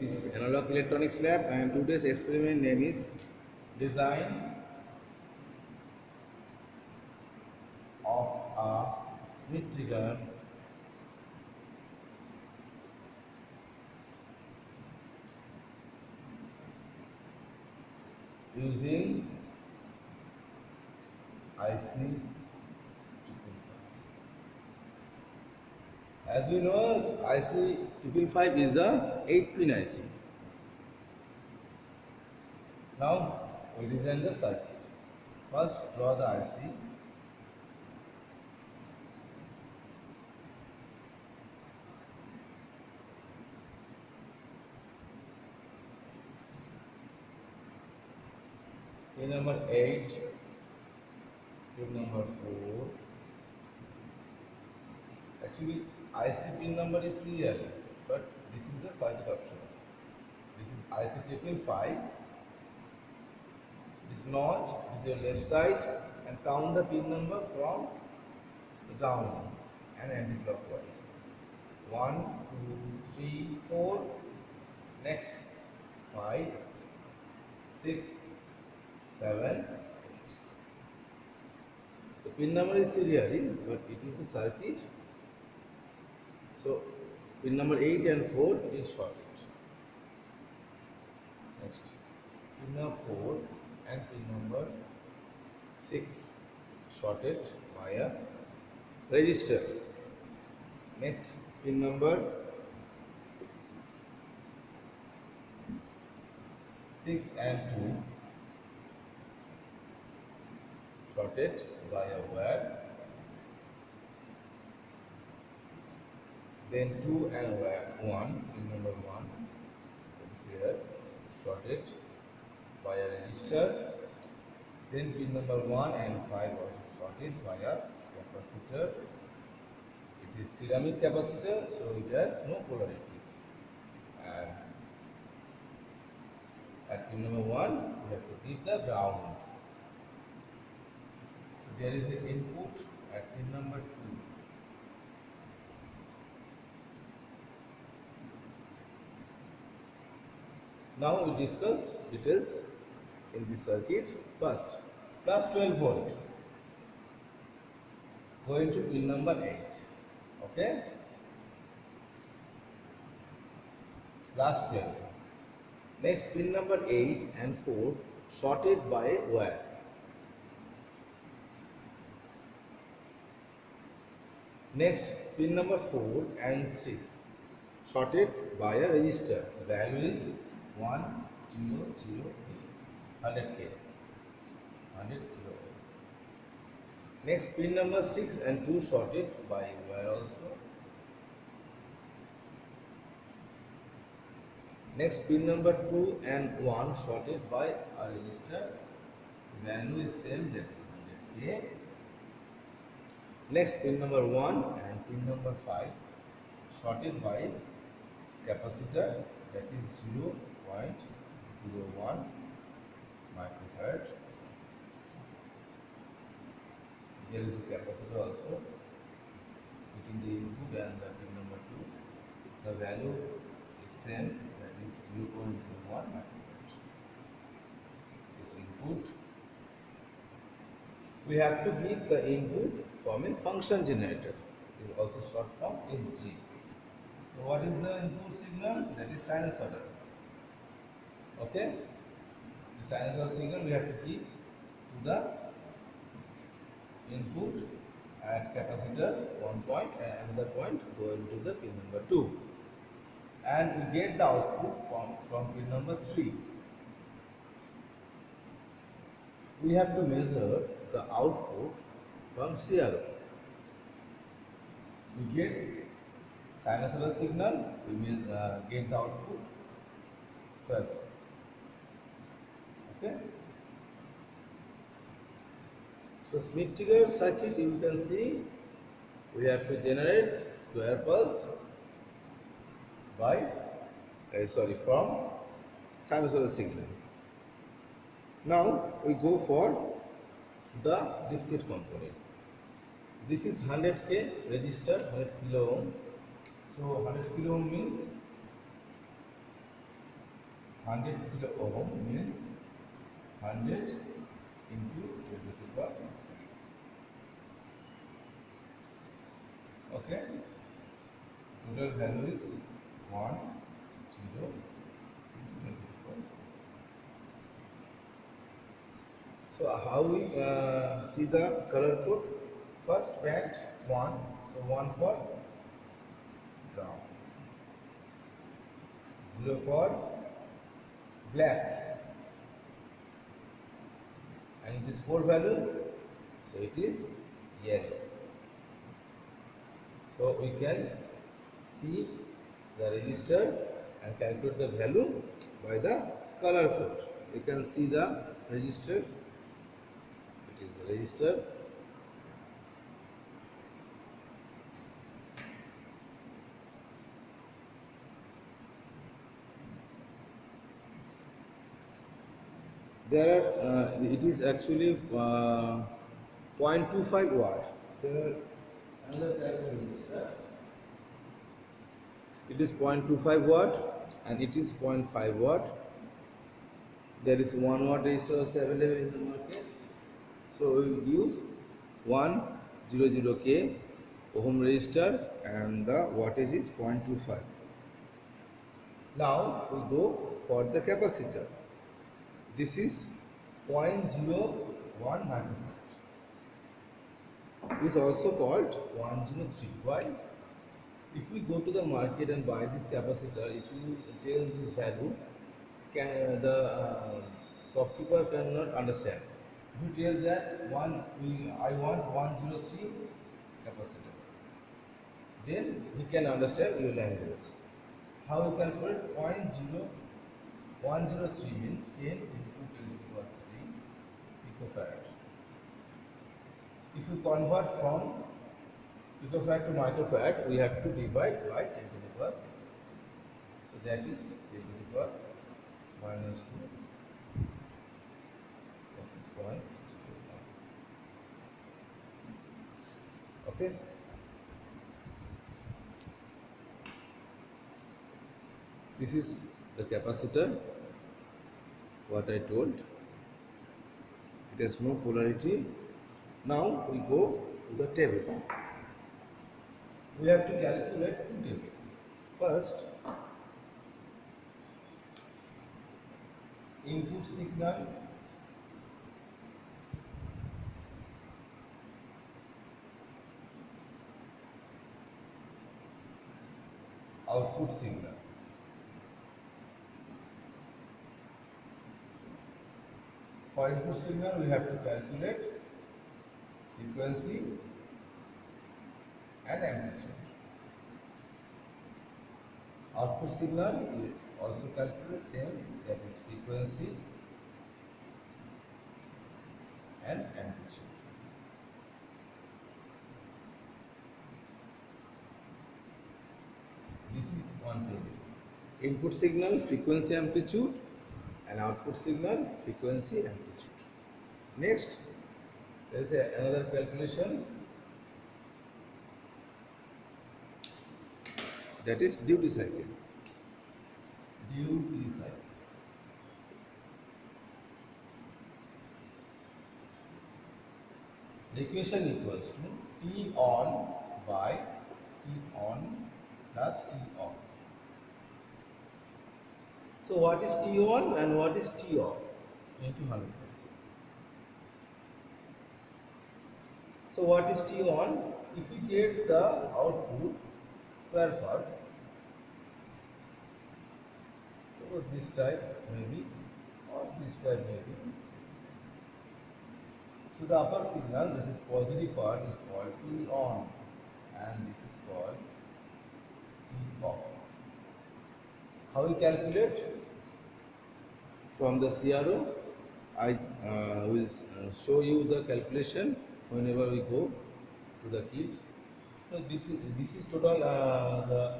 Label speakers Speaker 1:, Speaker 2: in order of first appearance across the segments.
Speaker 1: This is Analog Electronics Lab, and today's experiment name is Design of a Schmitt trigger using IC. As we know, IC 555 is a 8-pin IC. Now we design the circuit. First, draw the IC. Pin number 8, pin number 4. Actually, IC pin number is serial, but this is the circuit option. This is IC 555. This notch is your left side, and count the pin number from the down and anti-clockwise. 1, 2, 3, 4. Next 5, 6, 7, 8. The pin number is serial, but it is the circuit. So pin number 8 and 4 is shorted. Next pin number 4 and pin number 6 shorted via resistor. Next pin number 6 and 2 shorted via wire. Then 2 and 1, pin number 1 is here, shorted via resistor. Then pin number 1 and 5 also shorted via capacitor. It is ceramic capacitor, so it has no polarity. And at pin number 1, we have to give the ground. So there is an input at pin number 2. Now we discuss details in the circuit. First, plus 12 volt going to pin number 8. Okay, plus 12. Next, pin number 8 and 4 shorted by wire. Next, pin number 4 and 6 shorted by a resistor. The value is 1, 0, 0, 100K, 100 kilo. Next, pin number 6 and 2 shorted by wire also. Next, pin number 2 and 1 shorted by a resistor. The value is same, that is 100K. Next, pin number 1 and pin number 5 shorted by capacitor, that is 0.01 microfarad. There is a capacitor also between the input and the pin number 2. The value is same, that is 0.01 microfarad. This input. We have to give the input from a function generator. It is also short form FG. So what is the input signal? That is sinusoidal. Okay, the sinusoidal signal we have to give to the input at capacitor 1 point and another point going to the pin number 2, and we get the output from pin number 3. We have to measure the output from CRO. We get sinusoidal signal, we will get the output square pulse. Okay. So Schmitt trigger circuit, you can see we have to generate square pulse by from sinusoidal signal. Now we go for the discrete component. This is 100K resistor, 100 kilo ohm. So 100 kilo ohm means 100 kilo ohm means 100 into 10 to the power 3. Okay, total value is 1 0 into 10 to the power 3. So how we see the color code? First band 1, so 1 for brown, 0 for black, and it is 4 value, so it is yellow. So we can see the register and calculate the value by the color code. You can see the register. It is the register. There are it is actually 0.25 watt. There are another type of resistor. It is 0.25 watt and it is 0.5 watt. There is 1 watt resistor also available in the market. So we use 100K ohm resistor and the wattage is 0.25. Now we go for the capacitor. This is 0.01 microfarad. It is also called 103. Why? If we go to the market and buy this capacitor, if you tell this value, the shopkeeper cannot understand. If you tell that I want 103 capacitor, then he can understand your language. How you calculate 0.0103 means 10 into 10 to the power 3 picofarad. If you convert from picofarad to microfarad, we have to divide by 10 to the power 6. So that is 10 to the power minus 2. That is 0.01. Okay. This is the capacitor, what I told. It has no polarity. Now we go to the table. We have to calculate two tables. First, input signal, output signal. For input signal, we have to calculate frequency and amplitude. Output signal, we also calculate same, that is frequency and amplitude. This is one table. Input signal, frequency, amplitude, and output signal, frequency, amplitude. Next, there is another calculation, that is duty cycle. Duty cycle. The equation equals to T on by T on plus T off. So what is T on and what is T off? Into 100%. So what is T on? If we get the output square parts, suppose this type maybe or this type maybe. So the upper signal, this is positive part, is called T on and this is called T off. How we calculate? From the CRO, I will show you the calculation whenever we go to the kit. So this is total the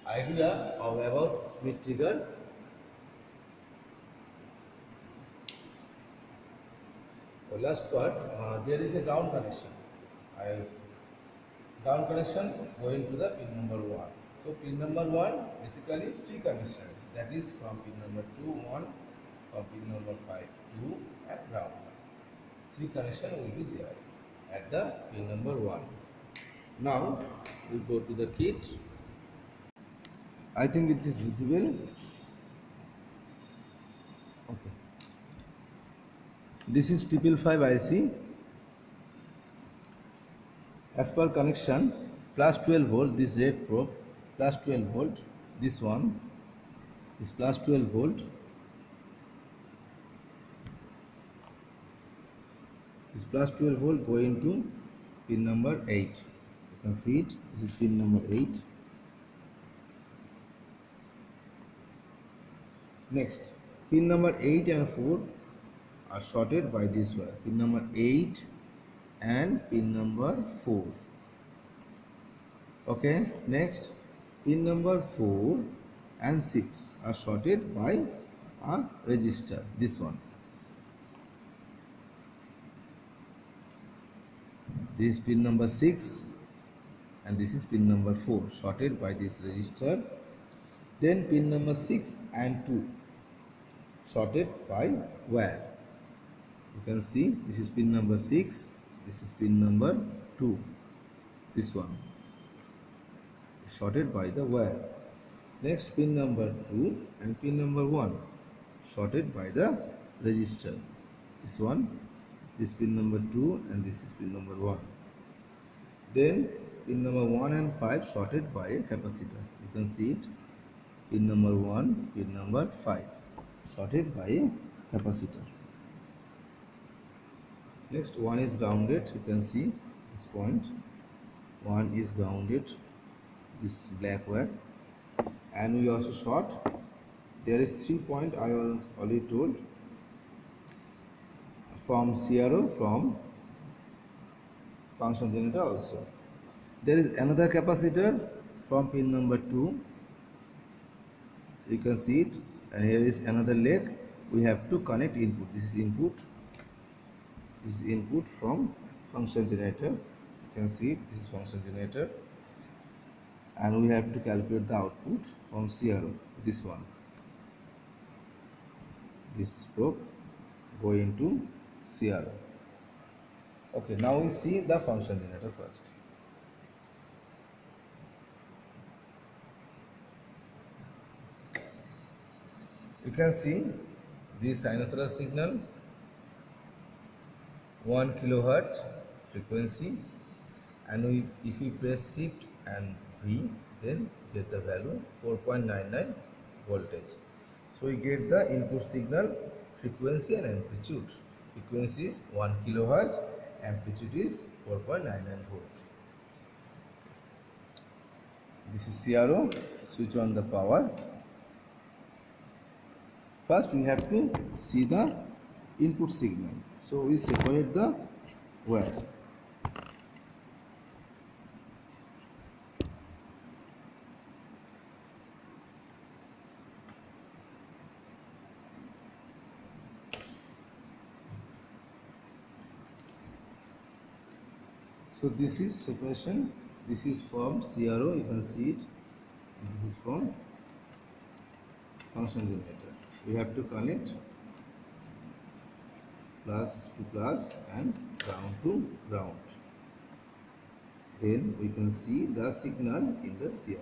Speaker 1: idea of about Schmitt trigger. The last part, there is a ground connection. Ground connection going to the pin number 1. So pin number 1 basically free connection. that is from pin number 2 1, from pin number 5 2, and ground 1. 3 connection will be there at the pin number 1. Now we go to the kit. I think it is visible. Okay. This is 555 IC. As per connection, plus 12 volt, this red probe, plus 12 volt, this one is plus 12 volt, this plus 12 volt going to pin number 8. You can see it, this is pin number 8. Next, pin number 8 and 4 are shorted by this wire, pin number 8 and pin number 4. Okay, next, pin number 4 and 6 are shorted by a resistor, this one. This is pin number 6 and this is pin number 4, shorted by this resistor. Then pin number 6 and 2 shorted by wire. You can see this is pin number 6, this is pin number 2, this one shorted by the wire. Next, pin number 2 and pin number 1 shorted by the resistor. This one, this pin number 2 and this is pin number 1. Then pin number 1 and 5 shorted by a capacitor. You can see it, pin number 1, pin number 5 shorted by a capacitor. Next, one is grounded. You can see this point, one is grounded, this black wire, and we also short. There is 3 point I was already told, from CRO, from function generator also. There is another capacitor from pin number 2. You can see it, and here is another leg. We have to connect input. This is input. This is input from function generator. You can see it, this is function generator, and we have to calculate the output from CRO. This one, this probe going to CRO. Okay, now we see the function generator first. You can see this sinusoidal signal, 1 kilohertz frequency, and if we press shift and V, then get the value 4.99 voltage. So we get the input signal frequency and amplitude. Frequency is 1 kilohertz, amplitude is 4.99 volt. This is CRO. Switch on the power. First we have to see the input signal. So we separate the wire. So this is separation. This is from CRO, you can see it. This is from function generator. We have to connect plus to plus and ground to ground. Then we can see the signal in the CRO.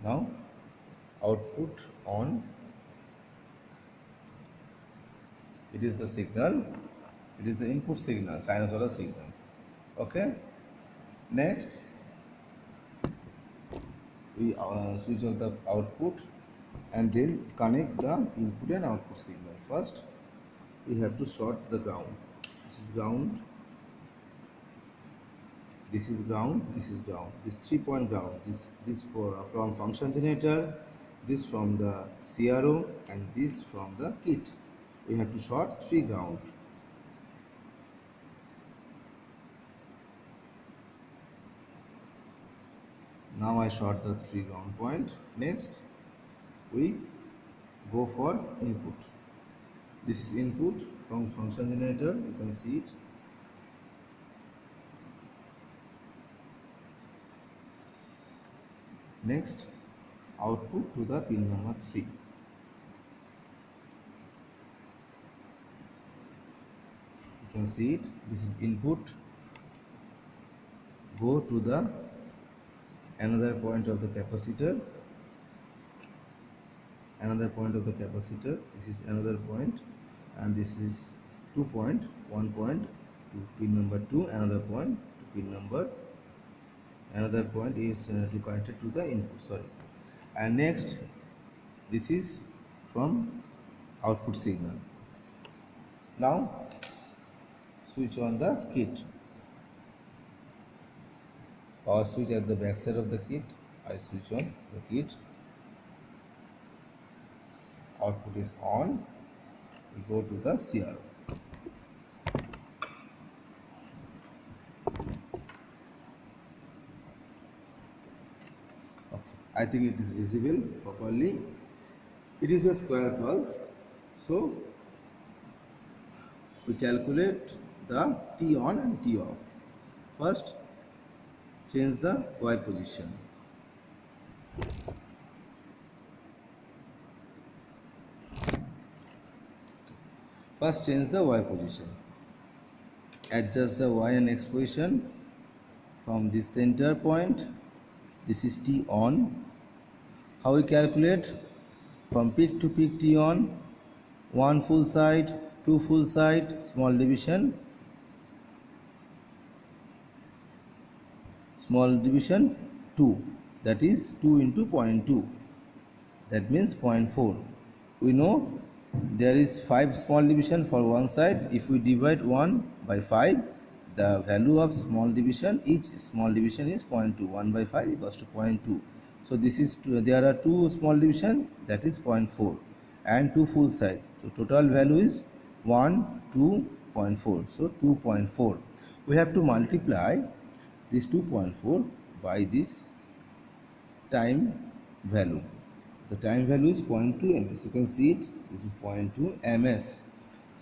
Speaker 1: Now output on. It is the signal. It is the input signal, sinusoidal signal. Okay. Next, we switch on the output and then connect the input and output signal. First, we have to short the ground. This is ground. This is ground. This is ground. This 3-point ground. This from function generator. This from the CRO and this from the kit. We have to short 3 ground. Now I short the 3 ground point. Next, we go for input. This is input from function generator. You can see it. Next, output to the pin number 3. You can see it. This is input. Go to the another point of the capacitor. Another point of the capacitor. This is another point, and this is 2 point. 1 point to pin number 2. Another point to pin number. Another point is to connect it to the input. Sorry. And next, this is from output signal. Now switch on the kit. Power switch at the back side of the kit. I switch on the kit. Output is on. We go to the CRO. Okay, I think it is visible properly. It is the square pulse. So we calculate the T on and T off. First, change the Y position. First, change the Y position. Adjust the Y and X position from the center point. This is T on. How we calculate? From peak to peak T on, 1 full side, 2 full side, small division 2, that is 2 into 0.2, that means 0.4. We know there is 5 small division for one side. If we divide 1 by 5, the value of small division, each small division is 0.2. 1 by 5 equals to 0.2. So this is there are 2 small division, that is 0.4, and 2 full side. So total value is 1, 2, 0.4. So 2.4. We have to multiply this 2.4 by this time value. The time value is 0.2 ms. You can see it. This is 0.2 ms.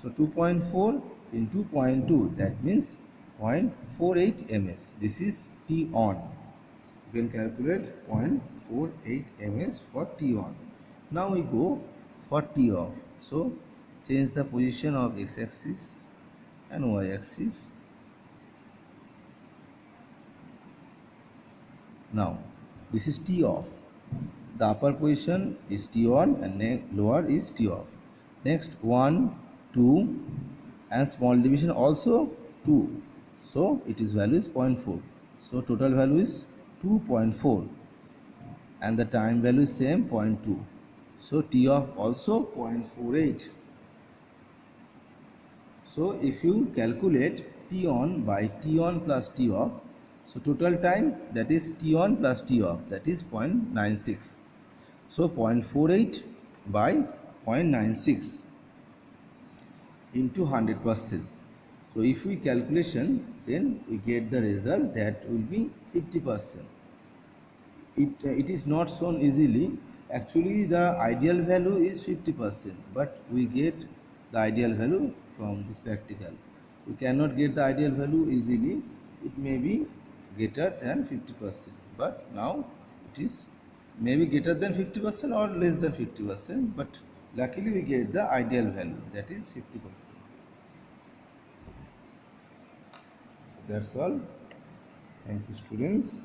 Speaker 1: So 2.4 into 0.2, that means 0.48 ms. This is T on. You can calculate 0.48 ms for T on. Now we go for T off. So change the position of x-axis and y-axis. Now this is T off. The upper position is T on and lower is T off. Next 1, 2 and small division also 2. So it is value is 0.4. So total value is 2.4 and the time value is same 0.2. So T off also 0.48. So if you calculate T on by T on plus T off, so total time, that is T on plus T off, that is 0.96. So 0.48 by 0.96 into 100%. So if we calculation, then we get the result that will be 50%. It is not shown easily. Actually the ideal value is 50%, but we get the ideal value from this practical. We cannot get the ideal value easily. It may be greater than 50%, but now it is maybe greater than 50% or less than 50%, but luckily we get the ideal value, that is 50%. So that's all. Thank you, students.